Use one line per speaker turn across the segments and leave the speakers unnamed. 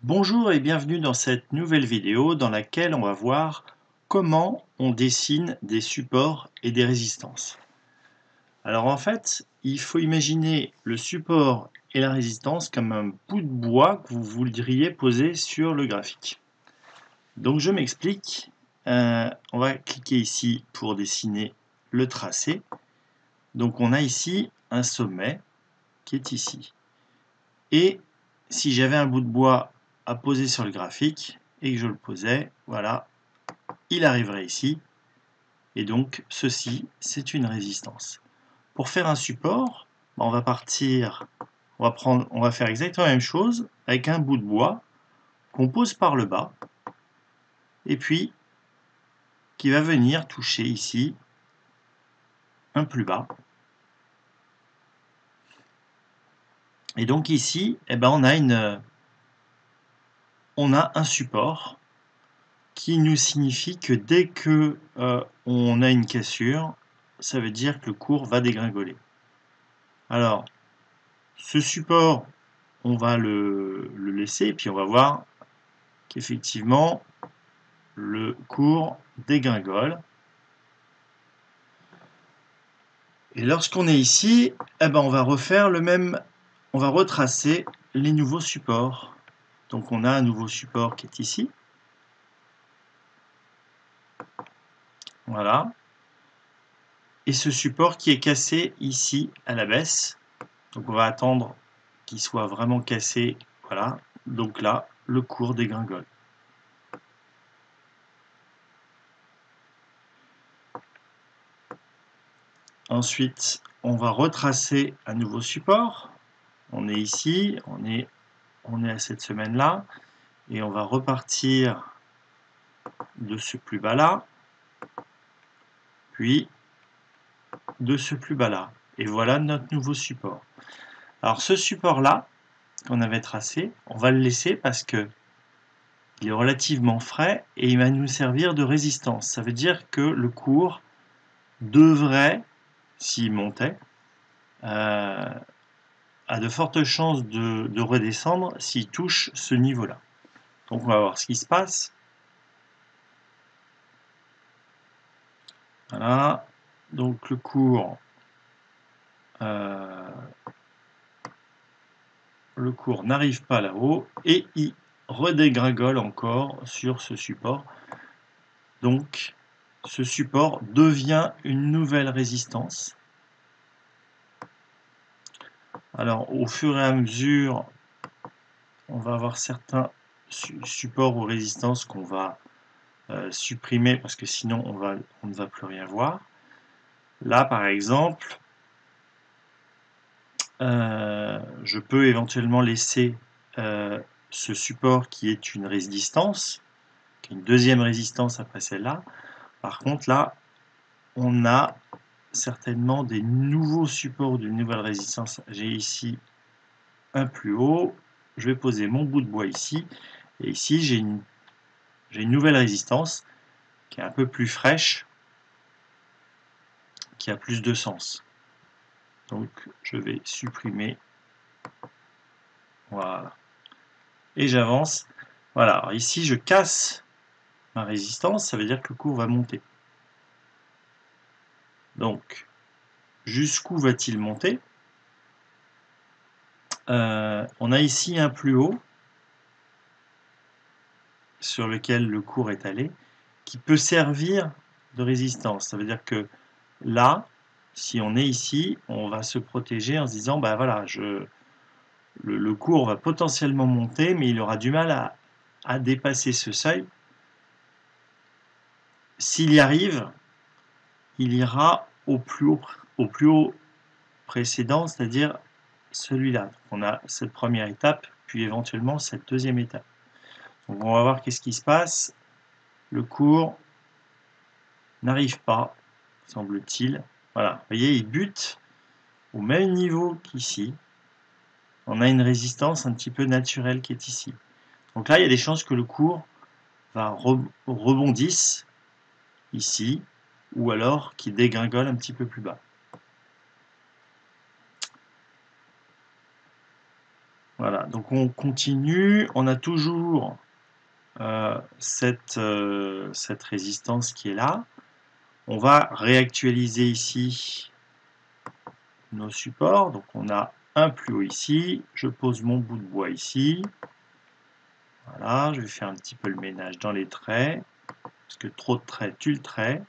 Bonjour et bienvenue dans cette nouvelle vidéo dans laquelle on va voir comment on dessine des supports et des résistances. Alors en fait, il faut imaginer le support et la résistance comme un bout de bois que vous voudriez poser sur le graphique. Donc je m'explique. On va cliquer ici pour dessiner le tracé. Donc on a ici un sommet qui est ici. Et si j'avais un bout de bois à poser sur le graphique et que je le posais, voilà, il arriverait ici. Et donc ceci, c'est une résistance. Pour faire un support, on va faire exactement la même chose avec un bout de bois qu'on pose par le bas et puis qui va venir toucher ici un plus bas. Et donc ici, on a un support qui nous signifie que dès que on a une cassure, ça veut dire que le cours va dégringoler. Alors, ce support, on va le laisser, et puis on va voir qu'effectivement, le cours dégringole. Et lorsqu'on est ici, on va refaire le même, on va retracer les nouveaux supports. Donc on a un nouveau support qui est ici. Voilà. Et ce support qui est cassé ici à la baisse. Donc on va attendre qu'il soit vraiment cassé. Voilà. Donc là, le cours dégringole. Ensuite, on va retracer un nouveau support. On est ici, on est à cette semaine-là. Et on va repartir de ce plus bas là. Puis de ce plus bas là. Et voilà notre nouveau support. Alors ce support-là, qu'on avait tracé, on va le laisser parce que il est relativement frais et il va nous servir de résistance. Ça veut dire que le cours devrait, s'il montait, a de fortes chances de redescendre s'il touche ce niveau-là. Donc on va voir ce qui se passe. Voilà. Donc le cours n'arrive pas là-haut et il redégringole encore sur ce support. Donc ce support devient une nouvelle résistance. Alors au fur et à mesure, on va avoir certains supports ou résistances qu'on va supprimer parce que sinon on ne va plus rien voir. Là par exemple, je peux éventuellement laisser ce support qui est une résistance, qui est une deuxième résistance après celle-là. Par contre là, on a certainement des nouveaux supports d'une nouvelle résistance. J'ai ici un plus haut, je vais poser mon bout de bois ici, et ici j'ai une nouvelle résistance qui est un peu plus fraîche, qui a plus de sens. Donc je vais supprimer, voilà, et j'avance. Voilà, alors ici je casse ma résistance, ça veut dire que le cours va monter. Donc, jusqu'où va-t-il monter? On a ici un plus haut, sur lequel le cours est allé, qui peut servir de résistance. Ça veut dire que là, si on est ici, on va se protéger en se disant, bah voilà, le cours va potentiellement monter, mais il aura du mal à dépasser ce seuil. S'il y arrive, il ira au plus haut précédent, c'est-à-dire celui-là. On a cette première étape, puis éventuellement cette deuxième étape. Donc on va voir qu'est-ce qui se passe. Le cours n'arrive pas, semble-t-il. Voilà, vous voyez, il bute au même niveau qu'ici. On a une résistance un petit peu naturelle qui est ici. Donc là, il y a des chances que le cours va rebondisse ici, ou alors qu'il dégringole un petit peu plus bas. Voilà, donc on continue, on a toujours cette résistance qui est là. On va réactualiser ici nos supports, donc on a un plus haut ici, je pose mon bout de bois ici, voilà, je vais faire un petit peu le ménage dans les traits, parce que trop de traits tue le trait.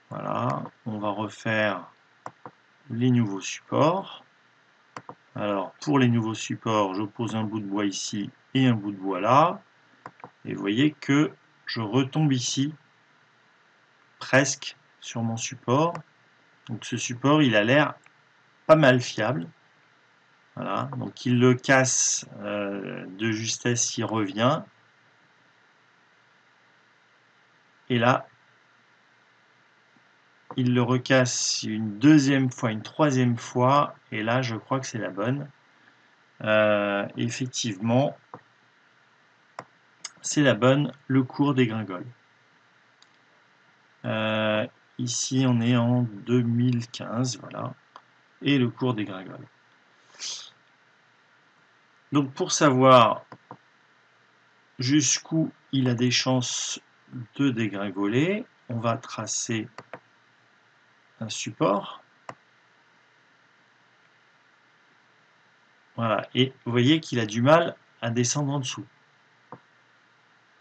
Voilà, on va refaire les nouveaux supports. Alors pour les nouveaux supports, je pose un bout de bois ici et un bout de bois là. Et vous voyez que je retombe ici, presque sur mon support. Donc ce support, il a l'air pas mal fiable. Voilà, donc il le casse de justesse, il revient. Et là, il le recasse une deuxième fois, une troisième fois. Et là, je crois que c'est la bonne. Effectivement, c'est la bonne, le cours dégringole. Ici, on est en 2015, voilà, et le cours dégringole. Donc, pour savoir jusqu'où il a des chances de dégringoler, on va tracer un support. Voilà, et vous voyez qu'il a du mal à descendre en dessous.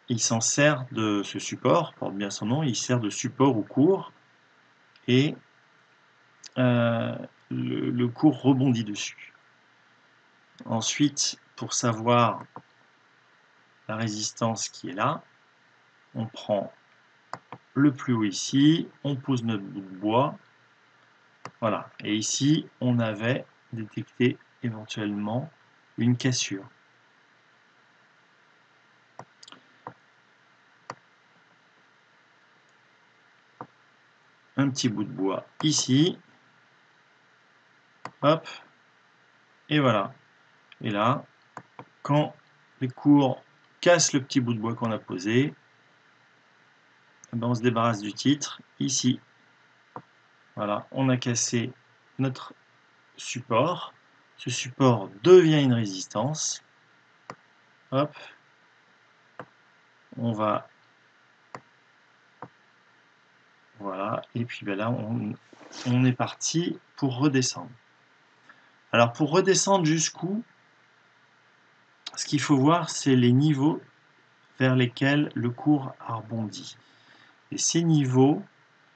Il s'en sert de ce support, porte bien son nom, il sert de support au cours, et le cours rebondit dessus. Ensuite, pour savoir la résistance qui est là, on prend le plus haut ici, on pose notre bout de bois, voilà, et ici on avait détecté éventuellement une cassure. Un petit bout de bois ici, hop, et voilà. Et là, quand les cours cassent le petit bout de bois qu'on a posé, ben on se débarrasse du titre, ici. Voilà, on a cassé notre support. Ce support devient une résistance. Hop, on va, voilà, et puis ben là, on est parti pour redescendre. Alors pour redescendre jusqu'où, ce qu'il faut voir, c'est les niveaux vers lesquels le cours a rebondi. Et ces niveaux,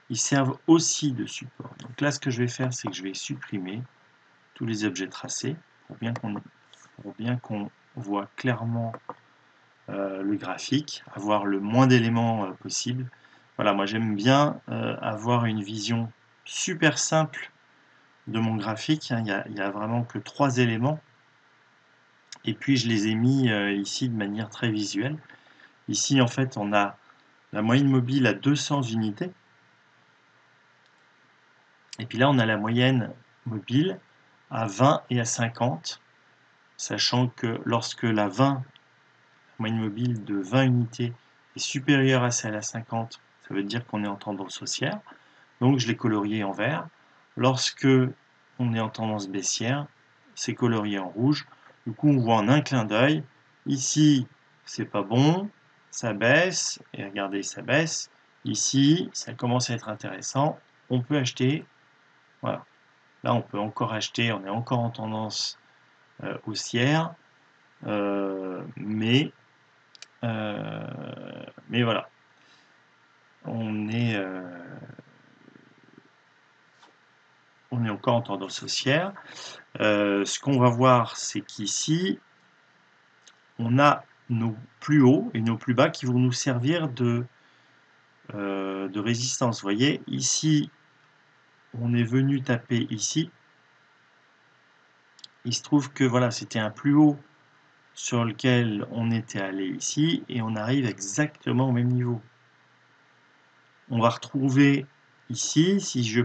ils servent aussi de support. Donc là, ce que je vais faire, c'est que je vais supprimer tous les objets tracés pour bien qu'on voit clairement le graphique, avoir le moins d'éléments possible. Voilà, moi j'aime bien avoir une vision super simple de mon graphique. Il n'y a vraiment que 3 éléments. Et puis je les ai mis ici de manière très visuelle. Ici, en fait, on a la moyenne mobile à 200 unités. Et puis là, on a la moyenne mobile à 20 et à 50, sachant que lorsque la moyenne mobile de 20 unités est supérieure à celle à 50, ça veut dire qu'on est en tendance haussière. Donc je l'ai colorié en vert. Lorsque on est en tendance baissière, c'est colorié en rouge. Du coup, on voit en un clin d'œil. Ici, c'est pas bon, ça baisse, et regardez, ça baisse. Ici, ça commence à être intéressant. On peut acheter. Voilà. Là, on peut encore acheter. On est encore en tendance haussière, mais voilà. On est encore en tendance haussière. Ce qu'on va voir, c'est qu'ici, on a nos plus hauts et nos plus bas qui vont nous servir de résistance. Vous voyez, ici, on est venu taper ici. Il se trouve que voilà, c'était un plus haut sur lequel on était allé ici, et on arrive exactement au même niveau. On va retrouver ici, si je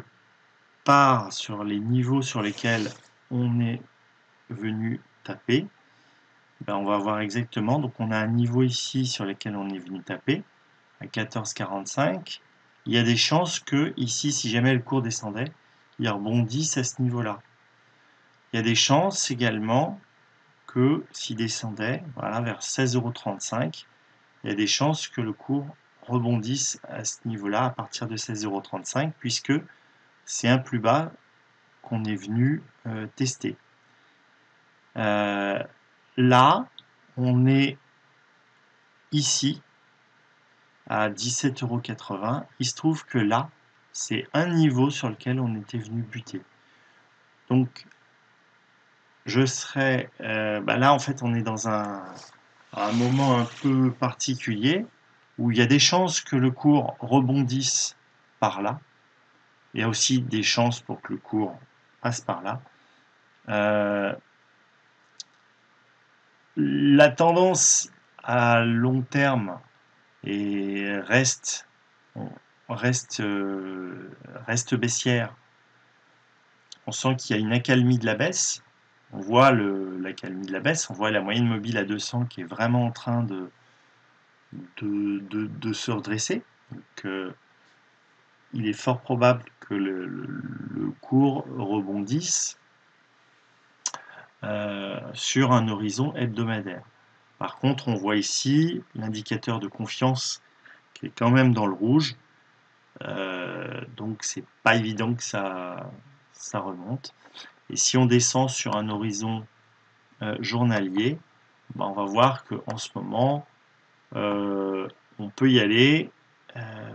pars sur les niveaux sur lesquels on est venu taper, ben on va voir exactement, donc on a un niveau ici sur lequel on est venu taper, à 14,45. Il y a des chances que ici, si jamais le cours descendait, il rebondisse à ce niveau-là. il y a des chances également que s'il descendait voilà, vers 16,35 €, il y a des chances que le cours rebondisse à ce niveau-là, à partir de 16,35 €, puisque c'est un plus bas qu'on est venu tester. Là, on est ici à 17,80 €. Il se trouve que là, c'est un niveau sur lequel on était venu buter. Donc, je serais... là, en fait, on est dans un moment un peu particulier où il y a des chances que le cours rebondisse par là. Il y a aussi des chances pour que le cours passe par là. La tendance à long terme reste baissière. On sent qu'il y a une accalmie de la baisse. On voit l'accalmie de la baisse, on voit la moyenne mobile à 200 qui est vraiment en train de se redresser. Donc, il est fort probable que le cours rebondisse sur un horizon hebdomadaire. Par contre, on voit ici l'indicateur de confiance qui est quand même dans le rouge. Donc, c'est pas évident que ça remonte. Et si on descend sur un horizon journalier, on va voir qu'en ce moment, on peut y aller.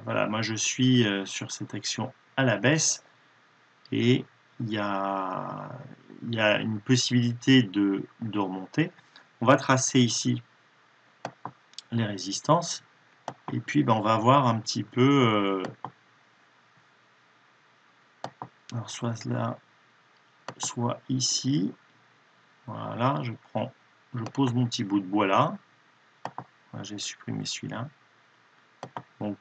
Voilà, moi je suis sur cette action à la baisse et il y a une possibilité de remonter. On va tracer ici les résistances et puis on va voir un petit peu alors soit là, soit ici. Voilà, je pose mon petit bout de bois là. Voilà, j'ai supprimé celui-là. Donc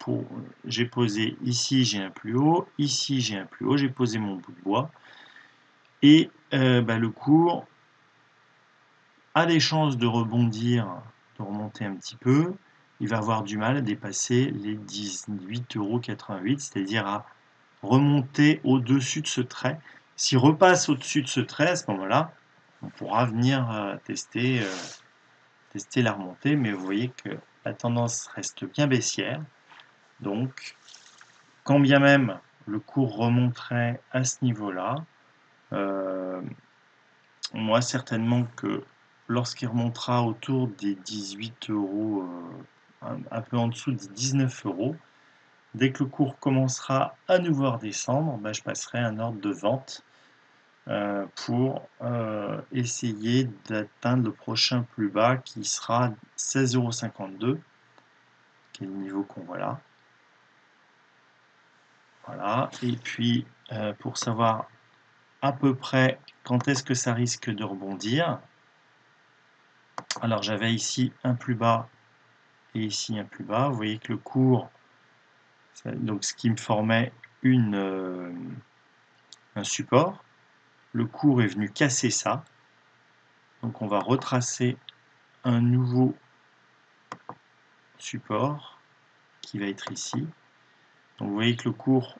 j'ai posé ici, j'ai un plus haut, ici j'ai un plus haut, j'ai posé mon bout de bois. Et le cours a des chances de rebondir, de remonter un petit peu. Il va avoir du mal à dépasser les 18,88 €, c'est-à-dire à remonter au-dessus de ce trait. S'il repasse au-dessus de ce trait, à ce moment-là, on pourra venir tester la remontée, mais vous voyez que la tendance reste bien baissière. Donc, quand bien même le cours remonterait à ce niveau-là, moi certainement que lorsqu'il remontera autour des 18 €, un peu en dessous des 19 €, dès que le cours commencera à nouveau à redescendre, je passerai un ordre de vente pour essayer d'atteindre le prochain plus bas qui sera 16,52 €, qui est le niveau qu'on voit là. Voilà, et puis pour savoir à peu près quand est-ce que ça risque de rebondir, alors j'avais ici un plus bas et ici un plus bas. Vous voyez que le cours, donc ce qui me formait un support, le cours est venu casser ça. Donc on va retracer un nouveau support qui va être ici. Donc vous voyez que le cours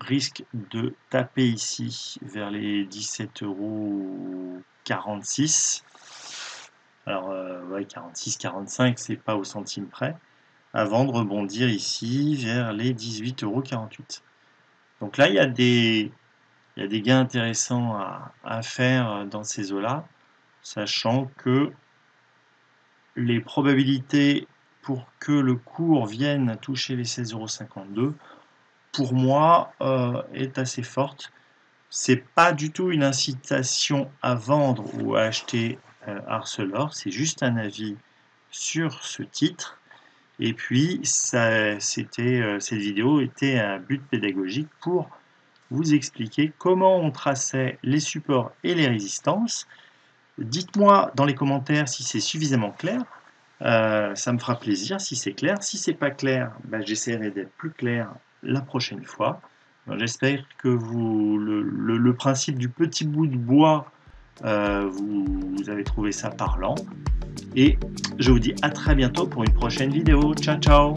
risque de taper ici vers les 17,46 €. Alors, 46, 45, c'est pas au centime près, avant de rebondir ici vers les 18,48 €. Donc là, il y a des gains intéressants à faire dans ces eaux-là, sachant que les probabilités pour que le cours vienne toucher les 16,52 €, pour moi, est assez forte. C'est pas du tout une incitation à vendre ou à acheter Arcelor, c'est juste un avis sur ce titre. Et puis, cette vidéo était un but pédagogique pour vous expliquer comment on traçait les supports et les résistances. Dites-moi dans les commentaires si c'est suffisamment clair. Ça me fera plaisir si c'est clair. Si c'est pas clair, j'essaierai d'être plus clair la prochaine fois. J'espère que le principe du petit bout de bois, vous avez trouvé ça parlant. Et je vous dis à très bientôt pour une prochaine vidéo. Ciao, ciao!